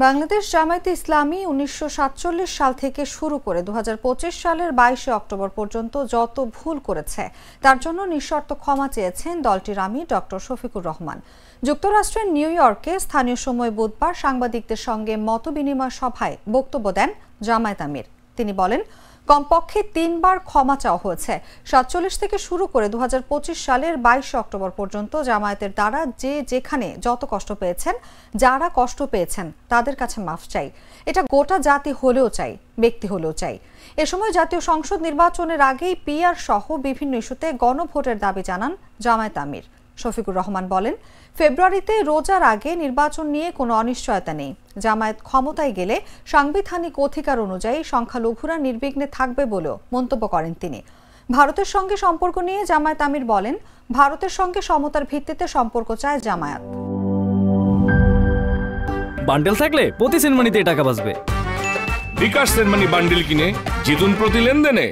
বাংলাদেশ জামায়াতে ইসলামী ১৯৪৭ সাল থেকে শুরু করে ২০২৫ সালের ২২ অক্টোবর পর্যন্ত যত ভুল করেছে তার জন্য নিঃশর্ত ক্ষমা চেয়েছেন দলটির আমির ডক্টর শফিকুর রহমান। যুক্তরাষ্ট্রের নিউ ইয়র্কে স্থানীয় সময় বুধবার সাংবাদিকদের সঙ্গে মতবিনিময় সভায় বক্তব্য দেন জামায়াত আমির। তিনি বলেন, কমপক্ষে ৩ বার ক্ষমা চাওয়া হয়েছে। ৪৭ থেকে শুরু করে ২০২৫ সালের ২২ অক্টোবর পর্যন্ত জামায়াতের দ্বারা যেখানে যত কষ্ট পেয়েছেন, যারা কষ্ট পেয়েছেন তাদের কাছে মাফ চাই। এটা গোটা জাতি হলেও চাই, ব্যক্তি হলেও চাই। এ সময় জাতীয় সংসদ নির্বাচনের আগেই পিআর সহ বিভিন্ন ইস্যুতে গণভোটের দাবি জানান জামায়াত আমির। শফিকুর রহমান বলেন, ফেব্রুয়ারিতে রোজার আগে নির্বাচন নিয়ে কোনো অনিশ্চয়তা নেই। জামায়াত ক্ষমতায় গেলে সাংবিধানিক অধিকার অনুযায়ী সংখ্যালঘুরা নির্বিঘ্নে থাকবে বলেও মন্তব্য করেন তিনি। ভারতের সঙ্গে সম্পর্ক নিয়ে জামায়াত আমির বলেন, ভারতের সঙ্গে সমতার ভিত্তিতে সম্পর্ক চায় জামায়াত। বান্ডেল থাকলে প্রতি সেনমানিতে টাকা বাঁচবে। বিকাশ সেনমানি বান্ডেল কিনে জিতুন প্রতি লেনদেনে।